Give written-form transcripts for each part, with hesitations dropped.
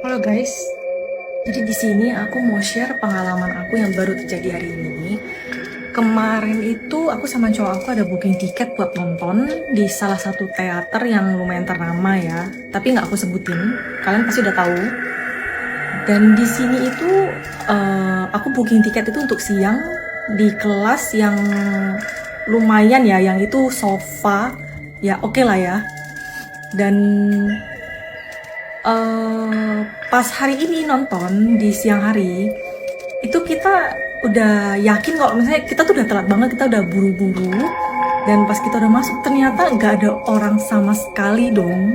Halo guys, jadi di sini aku mau share pengalaman aku yang baru terjadi hari ini. Kemarin itu aku sama cowok aku ada booking tiket buat nonton di salah satu teater yang lumayan ternama ya, tapi nggak aku sebutin, kalian pasti udah tahu. Dan di sini itu aku booking tiket itu untuk siang di kelas yang lumayan ya, yang itu sofa ya oke lah ya. Dan pas hari ini nonton di siang hari itu kita udah yakin kalau misalnya kita tuh udah telat banget, kita udah buru-buru, dan pas kita udah masuk ternyata nggak ada orang sama sekali dong.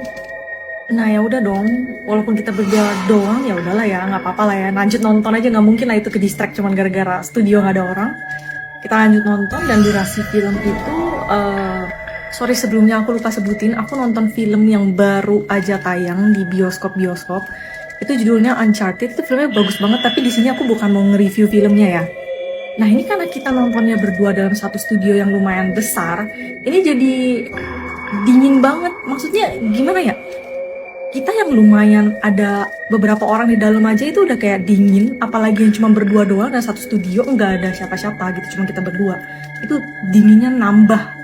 Nah ya udah dong, walaupun kita berdua doang ya udahlah ya, nggak apa-apa lah ya, lanjut nonton aja, nggak mungkin lah itu ke distract cuman gara-gara studio nggak ada orang. Kita lanjut nonton, dan durasi film itu sorry sebelumnya aku lupa sebutin, aku nonton film yang baru aja tayang di bioskop-bioskop. Itu judulnya Uncharted, itu filmnya bagus banget, tapi di sini aku bukan mau nge-review filmnya ya. Nah ini karena kita nontonnya berdua dalam satu studio yang lumayan besar, ini jadi dingin banget. Maksudnya gimana ya? Kita yang lumayan ada beberapa orang di dalam aja itu udah kayak dingin, apalagi yang cuma berdua doang dan satu studio nggak ada siapa-siapa gitu, cuma kita berdua. Itu dinginnya nambah.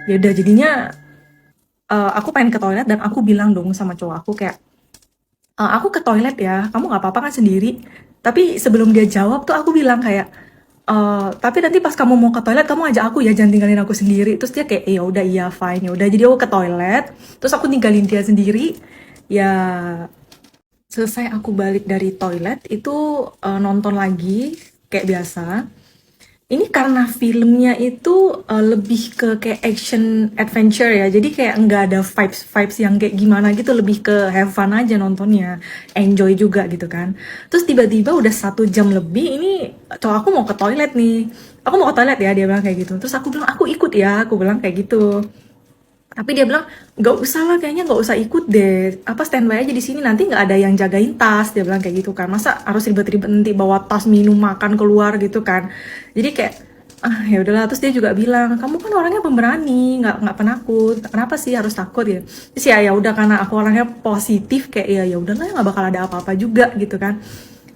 Ya udah jadinya aku pengen ke toilet dan aku bilang dong sama cowok aku kayak, aku ke toilet ya, kamu nggak apa-apa kan sendiri. Tapi sebelum dia jawab tuh aku bilang kayak, tapi nanti pas kamu mau ke toilet kamu ajak aku ya, jangan tinggalin aku sendiri. Terus dia kayak, ya udah iya fine, ya udah. Jadi aku ke toilet, terus aku tinggalin dia sendiri. Ya selesai aku balik dari toilet itu nonton lagi kayak biasa. Ini karena filmnya itu lebih ke kayak action adventure ya, jadi kayak nggak ada vibes vibes yang kayak gimana gitu, lebih ke have fun aja nontonnya, enjoy juga gitu kan. Terus tiba-tiba udah 1 jam lebih, ini cowok aku mau ke toilet nih, aku mau ke toilet ya, dia bilang kayak gitu. Terus aku bilang aku ikut ya, aku bilang kayak gitu. Tapi dia bilang nggak usah lah, kayaknya nggak usah ikut deh, apa standby aja di sini, nanti nggak ada yang jagain tas, dia bilang kayak gitu kan, masa harus ribet-ribet nanti bawa tas minum makan keluar gitu kan. Jadi kayak ya udahlah. Terus dia juga bilang kamu kan orangnya pemberani, nggak penakut, kenapa sih harus takut ya. Terus ya udah, karena aku orangnya positif kayak ya udahlah, nggak bakal ada apa-apa juga gitu kan.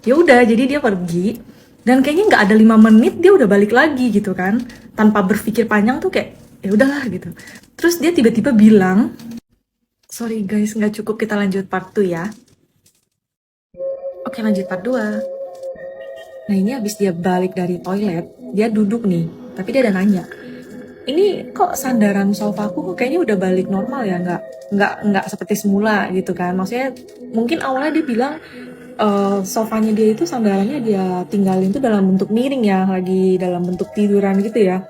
Ya udah, jadi dia pergi, dan kayaknya nggak ada 5 menit dia udah balik lagi gitu kan, tanpa berpikir panjang tuh kayak ya udahlah gitu. Terus dia tiba-tiba bilang, sorry guys, nggak cukup, kita lanjut part 2 ya. Oke, lanjut part 2. Nah ini habis dia balik dari toilet, dia duduk nih, tapi dia ada nanya, ini kok sandaran sofaku kok kayaknya udah balik normal ya, nggak seperti semula gitu kan. Maksudnya mungkin awalnya dia bilang sofanya dia itu sandarannya dia tinggalin tuh dalam bentuk miring ya, lagi dalam bentuk tiduran gitu ya.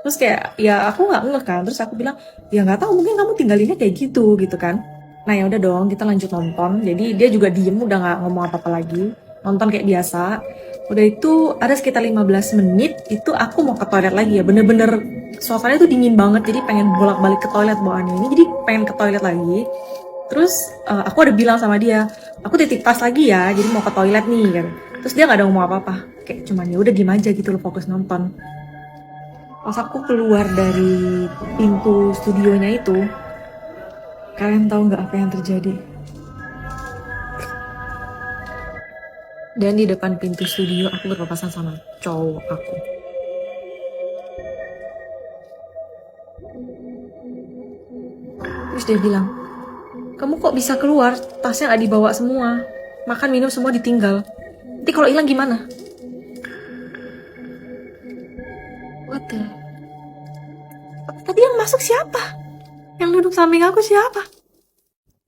Terus kayak ya aku nggak ngeh kan, terus aku bilang ya nggak tahu, mungkin kamu tinggalinnya kayak gitu gitu kan. Nah ya udah dong, kita lanjut nonton. Jadi dia juga diem, udah nggak ngomong apa-apa lagi, nonton kayak biasa. Udah itu ada sekitar 15 menit itu aku mau ke toilet lagi ya, bener-bener suasananya tuh dingin banget, jadi pengen bolak-balik ke toilet bawaannya ini, jadi pengen ke toilet lagi. Terus aku ada bilang sama dia, aku titip tas lagi ya, jadi mau ke toilet nih kan. Terus dia nggak ada ngomong apa-apa, kayak cuman ya udah diem aja gitu loh, fokus nonton. Pas aku keluar dari pintu studionya itu, kalian tahu nggak apa yang terjadi? Dan di depan pintu studio aku berpapasan sama cowok aku. Terus dia bilang, kamu kok bisa keluar? Tasnya nggak dibawa semua, makan minum semua ditinggal. Nanti kalau hilang gimana? What the? Tadi yang masuk siapa? Yang duduk samping aku siapa?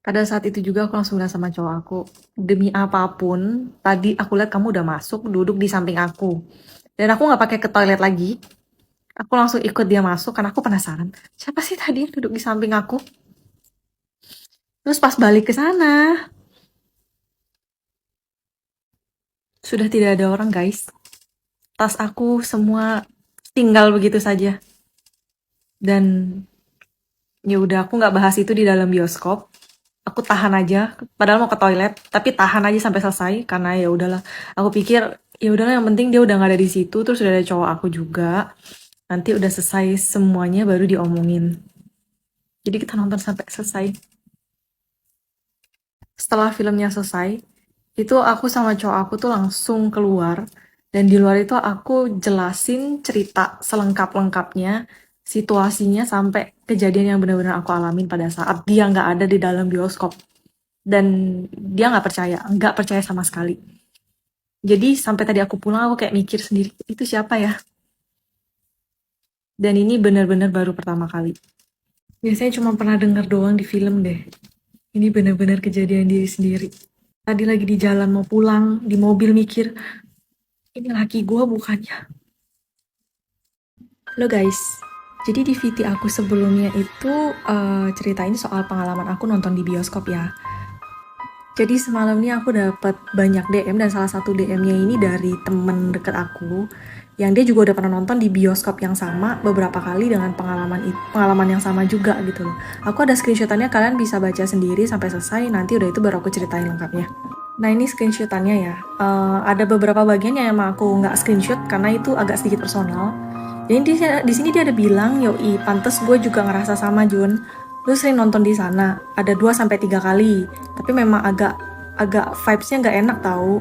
Pada saat itu juga aku langsung bilang sama cowok aku, demi apapun, tadi aku lihat kamu udah masuk, duduk di samping aku. Dan aku nggak pakai ke toilet lagi. Aku langsung ikut dia masuk karena aku penasaran. Siapa sih tadi yang duduk di samping aku? Terus pas balik ke sana, sudah tidak ada orang guys. Tas aku semua tinggal begitu saja. Dan ya udah, aku nggak bahas itu di dalam bioskop. Aku tahan aja, padahal mau ke toilet, tapi tahan aja sampai selesai karena ya udahlah. Aku pikir ya udahlah, yang penting dia udah nggak ada di situ, terus udah ada cowok aku juga. Nanti udah selesai semuanya baru diomongin. Jadi kita nonton sampai selesai. Setelah filmnya selesai, itu aku sama cowok aku tuh langsung keluar. Dan di luar itu aku jelasin cerita selengkap-lengkapnya, situasinya sampai kejadian yang benar-benar aku alamin pada saat dia nggak ada di dalam bioskop. Dan dia nggak percaya sama sekali. Jadi sampai tadi aku pulang aku kayak mikir sendiri, itu siapa ya? Dan ini benar-benar baru pertama kali. Biasanya cuma pernah denger doang di film deh. Ini benar-benar kejadian diri sendiri. Tadi lagi di jalan mau pulang, di mobil mikir, ini laki gue bukannya. Halo guys, jadi di VT aku sebelumnya itu ceritain soal pengalaman aku nonton di bioskop ya. Jadi semalam ini aku dapat banyak DM dan salah satu DM-nya ini dari temen deket aku yang dia juga udah pernah nonton di bioskop yang sama beberapa kali dengan pengalaman yang sama juga gitu loh. Aku ada screenshotannya, kalian bisa baca sendiri sampai selesai, nanti udah itu baru aku ceritain lengkapnya. Nah ini screenshotannya ya. Ada beberapa bagian yang emang aku nggak screenshot karena itu agak sedikit personal. Jadi di sini dia ada bilang, yoi, pantes gue juga ngerasa sama Jun. Lu sering nonton di sana, ada 2 sampai 3 kali. Tapi memang agak vibes-nya nggak enak tau.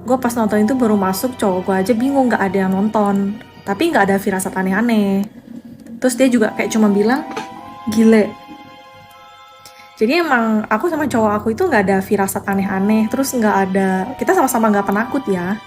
Gue pas nonton itu baru masuk, cowok gue aja bingung nggak ada yang nonton. Tapi nggak ada firasat aneh-aneh. Terus dia juga kayak cuma bilang, gile. Jadi emang aku sama cowok aku itu nggak ada firasat aneh-aneh. Terus nggak ada, kita sama-sama nggak penakut ya.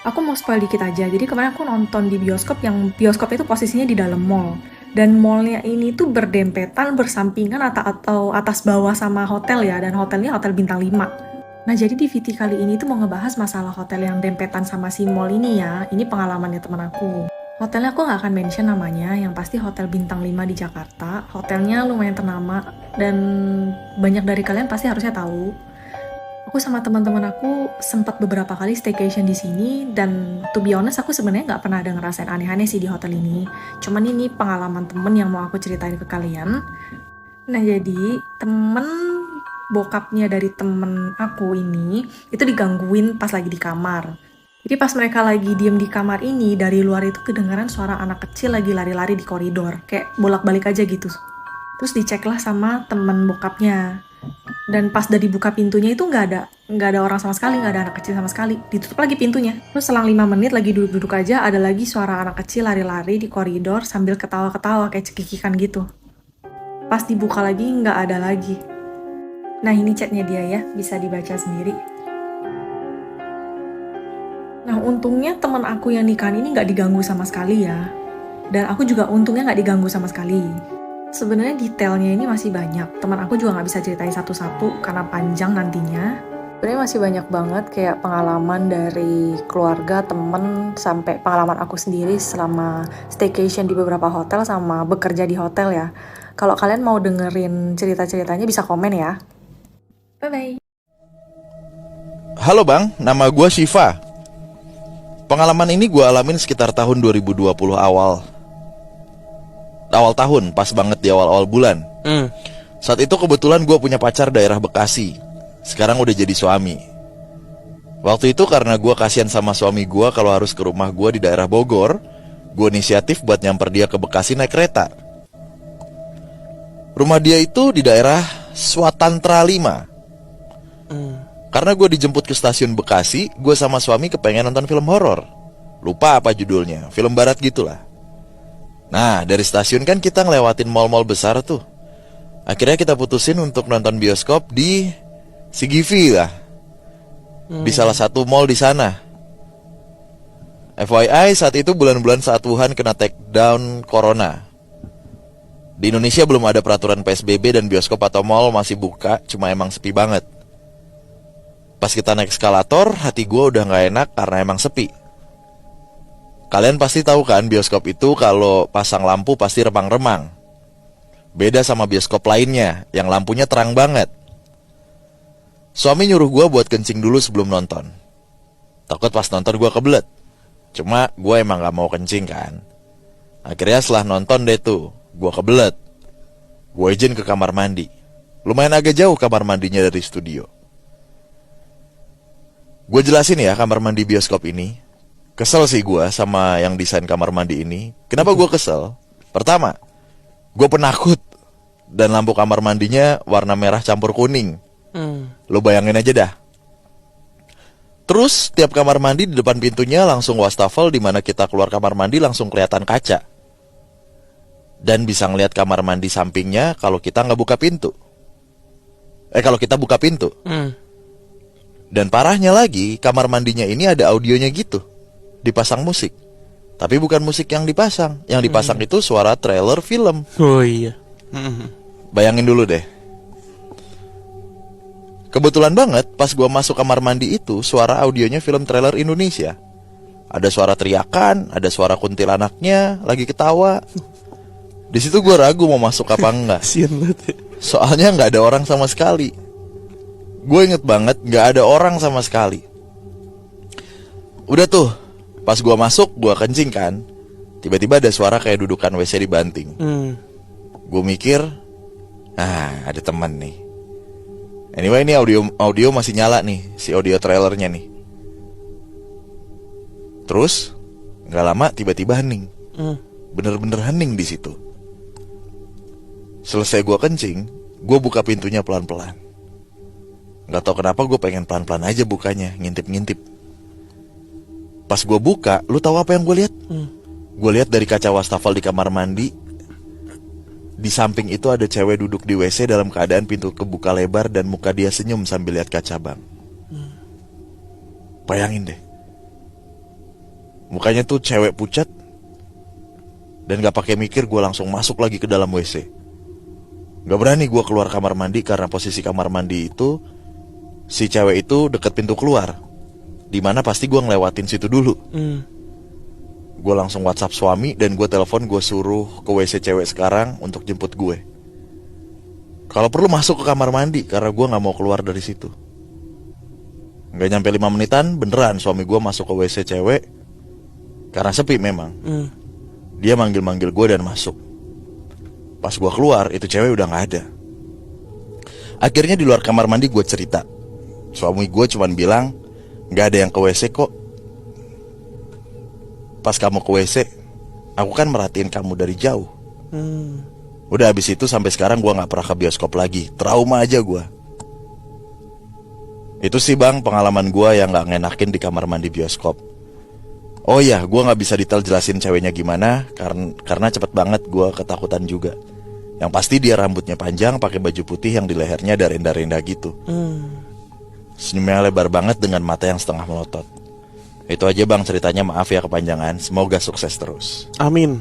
Aku mau spoil dikit aja. Jadi kemarin aku nonton di bioskop yang bioskopnya itu posisinya di dalam mall. Dan mallnya ini tuh berdempetan, bersampingan atau atas bawah sama hotel ya. Dan hotelnya hotel bintang 5. Nah jadi di VT kali ini tuh mau ngebahas masalah hotel yang dempetan sama si mall ini ya. Ini pengalamannya teman aku. Hotelnya aku nggak akan mention namanya, yang pasti hotel bintang 5 di Jakarta. Hotelnya lumayan ternama dan banyak dari kalian pasti harusnya tahu. Aku sama teman-teman aku sempat beberapa kali staycation di sini dan to be honest aku sebenarnya nggak pernah ada ngerasain aneh-aneh sih di hotel ini. Cuman ini pengalaman temen yang mau aku ceritain ke kalian. Nah jadi temen bokapnya dari temen aku ini itu digangguin pas lagi di kamar. Jadi pas mereka lagi diem di kamar ini, dari luar itu kedengaran suara anak kecil lagi lari-lari di koridor, kayak bolak-balik aja gitu. Terus diceklah sama temen bokapnya. Dan pas udah dibuka pintunya itu nggak ada orang sama sekali, nggak ada anak kecil sama sekali. Ditutup lagi pintunya. Terus selang 5 menit lagi duduk-duduk aja, ada lagi suara anak kecil lari-lari di koridor sambil ketawa-ketawa kayak cekikikan gitu. Pas dibuka lagi nggak ada lagi. Nah ini chatnya dia ya, bisa dibaca sendiri. Nah untungnya teman aku yang nikahan ini nggak diganggu sama sekali ya. Dan aku juga untungnya nggak diganggu sama sekali. Sebenarnya detailnya ini masih banyak. Teman aku juga nggak bisa ceritain satu-satu karena panjang nantinya. Sebenarnya masih banyak banget kayak pengalaman dari keluarga, temen, sampai pengalaman aku sendiri selama staycation di beberapa hotel sama bekerja di hotel ya. Kalau kalian mau dengerin cerita-ceritanya bisa komen ya. Bye-bye. Halo Bang, nama gue Shiva. Pengalaman ini gue alamin sekitar tahun 2020 awal tahun, pas banget di awal-awal bulan. Saat itu kebetulan gue punya pacar daerah Bekasi. Sekarang udah jadi suami. Waktu itu karena gue kasihan sama suami gue kalau harus ke rumah gue di daerah Bogor, gue inisiatif buat nyamper dia ke Bekasi naik kereta. Rumah dia itu di daerah Swatantra 5. Karena gue dijemput ke stasiun Bekasi, gue sama suami kepengen nonton film horor. Lupa apa judulnya, film barat gitulah. Nah, dari stasiun kan kita ngelewatin mall-mall besar tuh. Akhirnya kita putusin untuk nonton bioskop di CGV lah. Di salah satu mall di sana. FYI, saat itu bulan-bulan saat Wuhan kena take down corona. Di Indonesia belum ada peraturan PSBB dan bioskop atau mall masih buka, cuma emang sepi banget. Pas kita naik eskalator, hati gue udah gak enak karena emang sepi. Kalian pasti tahu kan bioskop itu kalau pasang lampu pasti remang-remang. Beda sama bioskop lainnya yang lampunya terang banget. Suami nyuruh gue buat kencing dulu sebelum nonton. Takut pas nonton gue kebelet. Cuma gue emang gak mau kencing kan. Akhirnya setelah nonton deh tuh, gue kebelet. Gue izin ke kamar mandi. Lumayan agak jauh kamar mandinya dari studio. Gue jelasin ya kamar mandi bioskop ini. Kesel sih gue sama yang desain kamar mandi ini. Kenapa gue kesel? Pertama, gue penakut. Dan lampu kamar mandinya warna merah campur kuning. Lo bayangin aja dah. Terus tiap kamar mandi di depan pintunya langsung wastafel, di mana kita keluar kamar mandi langsung kelihatan kaca. Dan bisa ngeliat kamar mandi sampingnya kalau kita nggak buka pintu. Kalau kita buka pintu. Dan parahnya lagi, kamar mandinya ini ada audionya gitu. Dipasang musik. Tapi bukan musik yang dipasang. Yang dipasang itu suara trailer film. Oh iya. Bayangin dulu deh. Kebetulan banget pas gua masuk kamar mandi itu suara audionya film trailer Indonesia. Ada suara teriakan, ada suara kuntilanaknya lagi ketawa. Di situ gua ragu mau masuk apa enggak. Kasian banget ya. Soalnya nggak ada orang sama sekali. Gue inget banget nggak ada orang sama sekali. Udah tuh, pas gua masuk gua kencing kan. Tiba-tiba ada suara kayak dudukan WC dibanting. Gue mikir, ada teman nih. Anyway, ini audio masih nyala nih, si audio trailernya nih. Terus nggak lama tiba-tiba hening. Bener-bener hening di situ. Selesai gue kencing, gue buka pintunya pelan-pelan. Gak tau kenapa gue pengen pelan-pelan aja bukanya, ngintip-ngintip. Pas gue buka, lu tahu apa yang gue lihat? Gue lihat dari kaca wastafel di kamar mandi, di samping itu ada cewek duduk di WC dalam keadaan pintu kebuka lebar dan muka dia senyum sambil lihat kaca bang. Bayangin deh, mukanya tuh cewek pucat. Dan gak pakai mikir gue langsung masuk lagi ke dalam WC. Gak berani gue keluar kamar mandi karena posisi kamar mandi itu, si cewek itu deket pintu keluar, dimana pasti gue ngelewatin situ dulu. Gue langsung WhatsApp suami dan gue telepon, gue suruh ke WC cewek sekarang untuk jemput gue. Kalau perlu masuk ke kamar mandi karena gue gak mau keluar dari situ. Gak nyampe 5 menitan beneran suami gue masuk ke WC cewek. Karena sepi memang. Dia manggil-manggil gue dan masuk. Pas gue keluar itu cewek udah gak ada. Akhirnya di luar kamar mandi gue cerita. Suami gue cuman bilang, gak ada yang ke WC kok. Pas kamu ke WC, aku kan merhatiin kamu dari jauh. Udah abis itu sampai sekarang gue gak pernah ke bioskop lagi. Trauma aja gue. Itu sih bang pengalaman gue yang gak ngenakin di kamar mandi bioskop. Oh iya, gue gak bisa detail jelasin ceweknya gimana karena cepet banget gue ketakutan juga. Yang pasti dia rambutnya panjang, pakai baju putih yang di lehernya ada renda-renda gitu. Senyumnya lebar banget dengan mata yang setengah melotot. Itu aja bang ceritanya, maaf ya kepanjangan. Semoga sukses terus. Amin.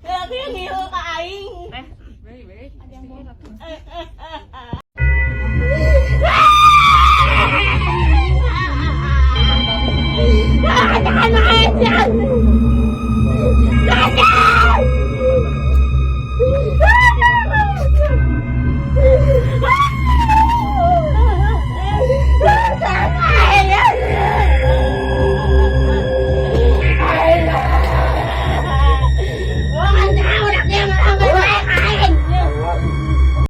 Aku yang ngilu ke aing. Baik.